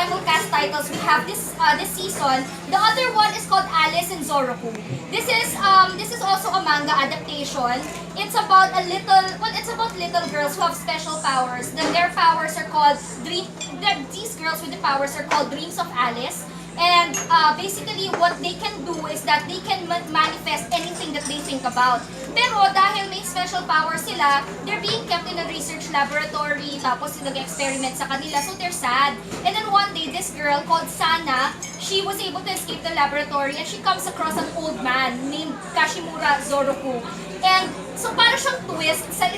simulcast titles we have this season. The other one is called Alice in Zoroku. This is also a manga adaptation. It's about little girls who have special powers. Then their powers are called these girls with the powers are called Dreams of Alice. And basically, what they can do is that they can manifest anything that they think about. Pero dahil may special powers sila, they're being kept in a research laboratory, tapos nag-experiment sa kanila, so they're sad. And then one day, this girl called Sana, she was able to escape the laboratory and she comes across an old man named Kashimura Zoroku. And so para siyang twist sa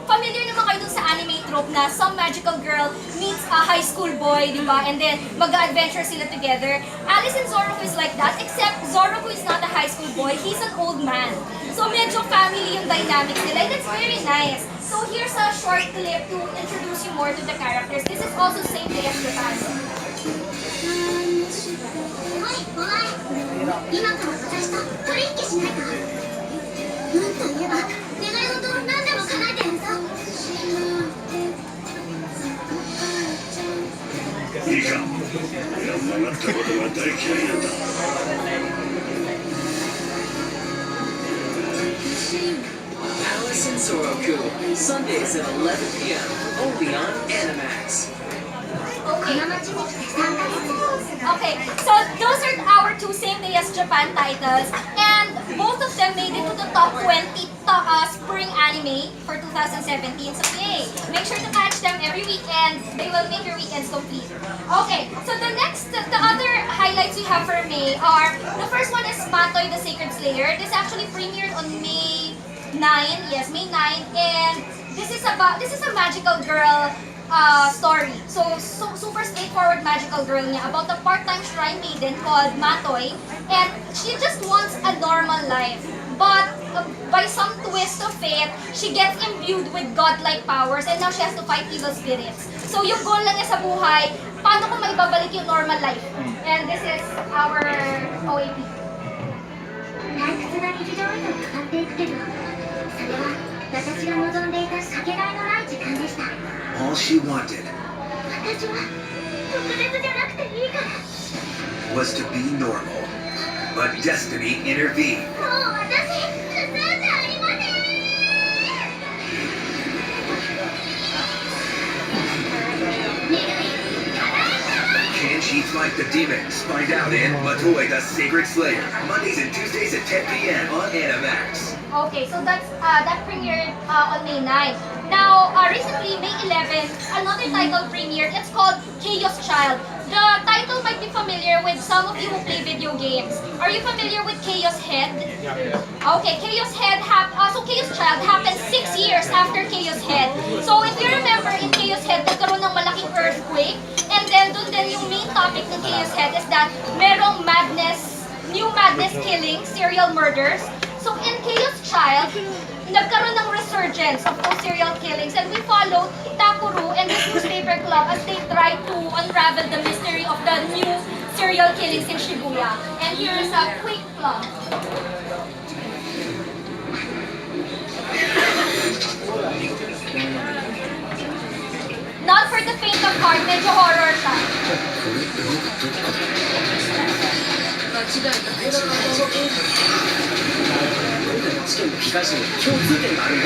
familiar naman kayo dun sa anime trope na some magical girl meets a high school boy, di ba? And then, mag-adventure sila together. Alice in Zoroku is like that, except Zoroku is not a high school boy, he's an old man. So, medyo family yung dynamics nila, and it's very nice. So, here's a short clip to introduce you more to the characters. This is also same day as Japan. 今から私と取引しないか。うんといえば願い事を何でも叶えてやるぞ。いいか、曲がったことが大嫌いなんだ。Alice in Zoroku, Sundays at 11 p.m. only on Animax. Okay, so those are our two same day as Japan titles, and both of them made it to the top 20 spring anime for 2017. So yay! Make sure to catch them every weekend. They will make your weekends complete. Okay, so the other highlights we have for May are, the first one is Matoy the Sacred Slayer. This actually premiered on May 9, yes, May 9, and this is a magical girl story. So super straightforward magical girl niya about a part-time shrine maiden called Matoy, and she just wants a normal life. But by some twist of fate, she gets imbued with godlike powers and now she has to fight evil spirits. So yung goal lang niya sa buhay, paano kung maibabalik yung normal life? And this is our OAP. 退屈な日常へと変わっていくけど、それは私が望んでいたかけがえのない時間でした。 All she wanted 私は特別じゃなくていいから。 was to be normal, but destiny intervened. もう私、普通じゃありません。 Can she fight the demons? Find out in Matoy the Sacred Slayer, Mondays and Tuesdays at 10 p.m. on Animax. Okay, so that premiered on May 9. Now, recently, May 11, another title premiered. It's called Chaos Child. The title might be familiar with some of you who play video games. Are you familiar with Chaos Head? Okay, Chaos Head Chaos Child happened 6 years after Chaos Head. So if you remember, in Chaos Head, nagkaroon ng malaking earthquake. And then, dun din yung main topic ng Chaos Head is that merong new madness killings, serial murders. So in Chaos Child, nagkaroon ng resurgence of those serial killings, and we followed Itakuru and this newspaper club as they try to unravel the mystery of the new serial killings in Shibuya. And here is a quick plot. Not for the faint of heart, medyo horror siya. 試験の被害者に共通点があるんだ。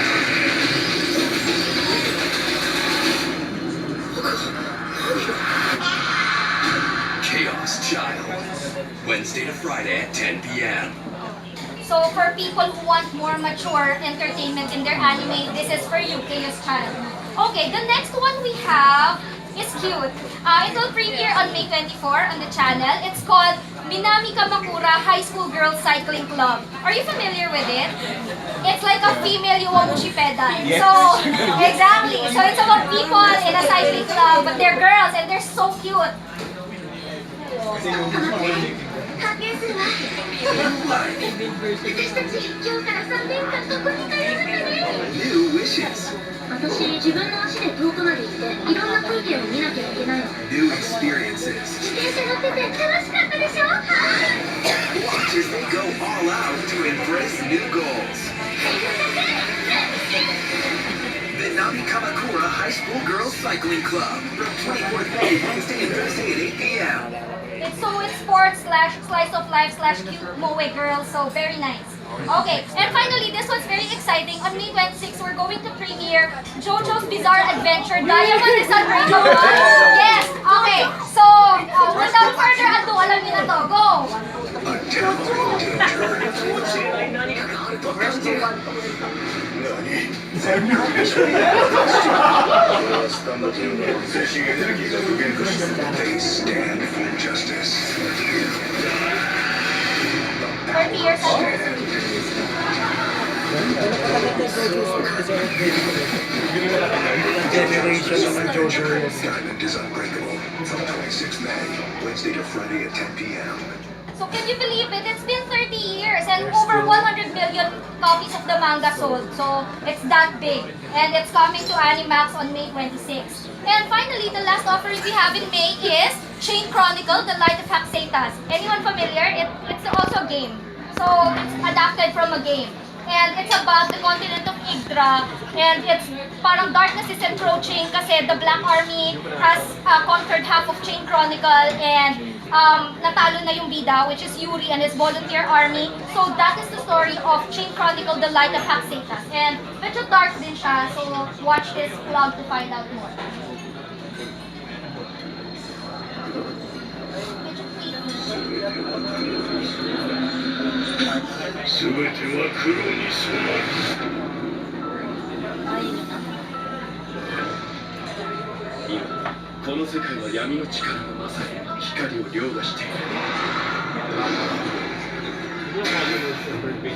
Chaos Child, Wednesday to Friday at 10 p.m. So for people who want more mature entertainment in their anime, this is for you, Chaos Child. Okay, the next one we have is cute. It will premiere on May 24 on the channel. It's called Minami Kamakura High School Girls Cycling Club. Are you familiar with it? It's like a female Yowamushi pedal. Yes. So, exactly. So it's about people in a cycling club, but they're girls and they're so cute. 発見するわ。私たち今日から3年間ここに通うんだね。 New wishes, 私自分の足で遠くまで行っていろんな風景を見なきゃいけないの。 new experiences. 自転車乗ってて楽しかったでしょ。 Watch as they go all out to embrace new goals. The Nami Kamakura High School Girls Cycling Club from 24th May, Wednesday and Thursday at 8 p.m. it's sports slash slice of life slash cute moe girl. So very nice. Okay, and finally, this was very exciting. On May 26, we're going to premiere JoJo's Bizarre Adventure Diamond is Unbreakable. Yes, okay. So, without further ado, alam niyo na to. Go! They stand for justice. 30 years anniversary. Diamond is Unbreakable from 26 May, Wednesday to Friday at 10 p.m. So can you believe it? It's been 30 years and over 100 million copies of the manga sold. So it's that big. And it's coming to Animax on May 26. And finally, the last offering we have in May is Chain Chronicle, The Light of Haxatas. Anyone familiar? It's also a game. So it's adapted from a game. And it's about the continent of Yggdra. And it's parang darkness is encroaching kasi the Black Army has conquered half of Chain Chronicle and natalo na yung bida, which is Yuri and his volunteer army. So that is the story of Chain Chronicle, The Light of Haxatas. And medyo dark din siya, so watch this vlog to find out more. Medyo creepy. 全ては黒に染まる。今この世界は闇の力が勝り光を凌駕している。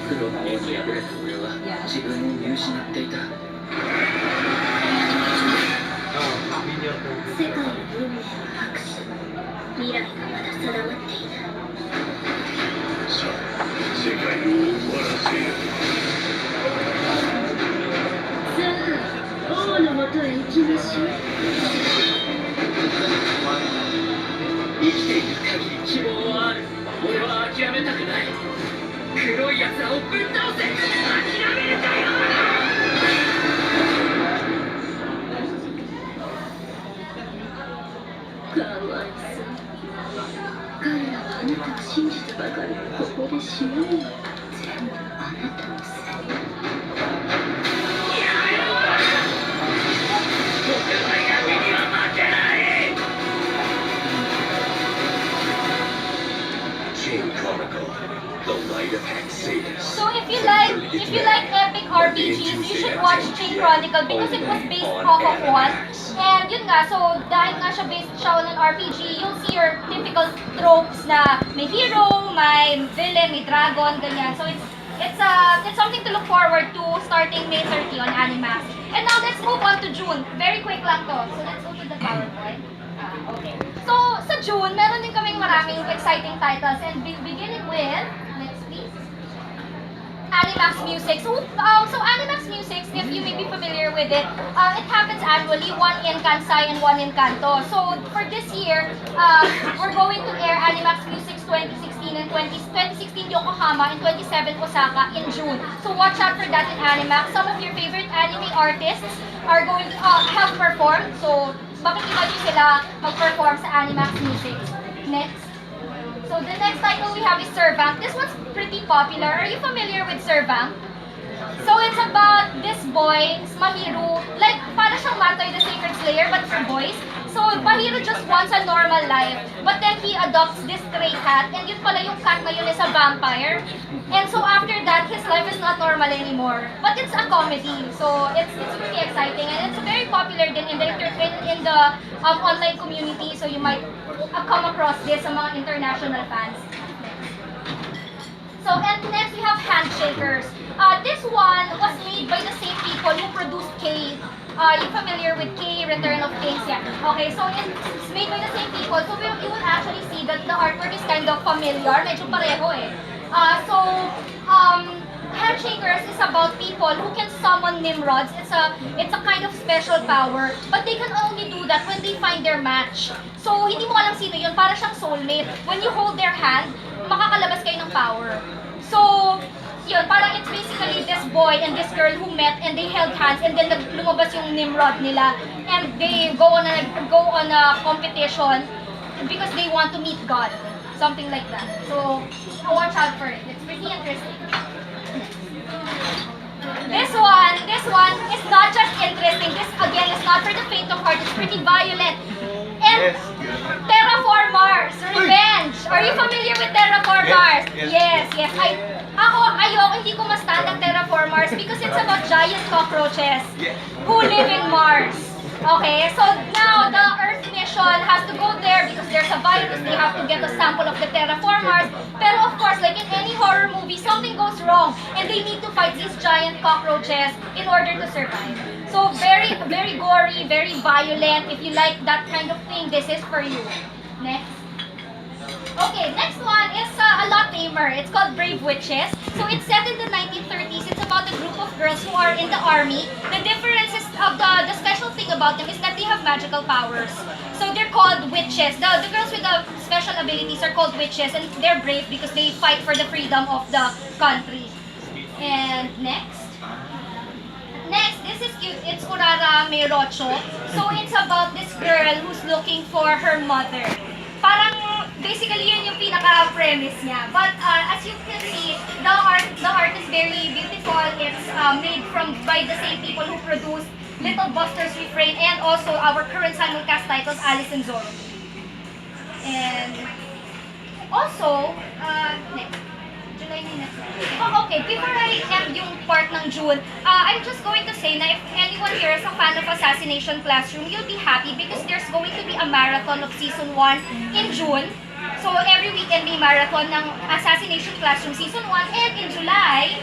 黒の王に敗れた俺は自分を見失っていた。世界の運命を博し未来がまだ定まっていない。さあ世界を終わらせよう。さあ王のもとへ行きましょう。生きている限り希望はある。俺は諦めたくない。黒い奴らをぶっ倒せ。諦めるかよ。かわいそう。彼らはあなたを信じてばかりここで死ぬの。全部あなたのせい。Chain Chronicle, The Light of Haxatas. So if you like epic RPGs, you should watch Chain Chronicle because it was based off of one. And yun nga, so dahil nga siya based siya on an RPG, you'll see your typical tropes na may hero, may villain, may dragon, ganyan. So it's something to look forward to starting May 30 on Animax. And now let's move on to June. Very quick lang to. So let's go to the PowerPoint. Okay. So sa June, meron din kaming maraming exciting titles and beginning with, next please. Animax Music. So Animax Music, if you may be familiar with it, it happens annually, one in Kansai and one in Kanto. So for this year, we're going to air Animax Music 2016 and 2016 Yokohama and 27 Osaka in June. So watch out for that in Animax. Some of your favorite anime artists are going to have performed. So makikita nyo sila mag-perform sa Animax Music. Next. So the next title we have is Servant. This one's pretty popular. Are you familiar with Servant? So it's about this boy, Mahiru, like para siyang Matoy the Sacred Slayer but for boys. So Mahiru just wants a normal life, but then he adopts this stray cat, and yun pala yung cat na yun is a vampire. And so after that, his life is not normal anymore. But it's a comedy, so it's really exciting, and it's very popular din in the online community. So you might come across this sa mga international fans. So and next we have Handshakers. This one was made by the same people who produced K. You familiar with K, Return of Kings? Yeah. Okay, so it's made by the same people. So you will actually see that the artwork is kind of familiar. Medyo pareho eh. Handshakers is about people who can summon Nimrods. It's a kind of special power, but they can only do that when they find their match. So hindi mo alam sino yun, para siyang soulmate. When you hold their hand, makakalabas kayo ng power. So yun, parang it's basically this boy and this girl who met and they held hands and then lumabas yung Nimrod nila and they go on a competition because they want to meet God. Something like that. So, watch out for it. It's pretty interesting. This one is not just interesting. This, again, is not for the faint of heart. It's pretty violent. And Terraformers, Revenge. Are you familiar with Terraformers? Yes. Hindi ko ma-stand ang Terraformers because it's about giant cockroaches who live in Mars. Okay, so now the Earth mission has to go there because there's a virus. They have to get a sample of the terraformers. Pero of course, like in any horror movie, something goes wrong and they need to fight these giant cockroaches in order to survive. So very, very gory, very violent. If you like that kind of thing, this is for you. Next. Okay, next one is a lot tamer. It's called Brave Witches. So it's set in the 1930s. It's about a group of girls who are in the army. The difference is the special thing about them is that they have magical powers. So they're called witches. The girls with the special abilities are called witches, and they're brave because they fight for the freedom of the country. And next. Next, this is cute. It's Urara Meirocho. So it's about this girl who's looking for her mother. Parang basically yun yung pinaka-premise niya. But as you can see, the art is very beautiful. It's made by the same people who produced Little Buster's Refrain and also our current simulcast titles, Alice and Zorro. And also, next. July na next. Oh, okay, before I end yung part ng June, I'm just going to say na if anyone here is a fan of Assassination Classroom, you'll be happy because there's going to be a marathon of Season 1 in June. So every weekend may marathon ng Assassination Classroom Season 1, and in July,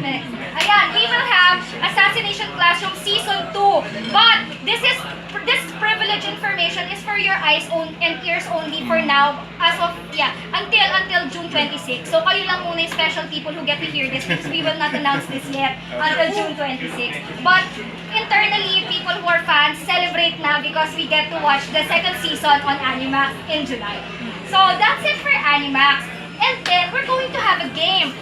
next. Ayan, we will have Assassination Classroom Season 2. But this privileged information is for your eyes and ears only for now, as of, until June 26. So kayo lang muna yung special people who get to hear this because we will not announce this yet until June 26. But internally, people who are fans celebrate na because we get to watch the second season on Animax in July. So that's it for Animax. And then we're going to have a game.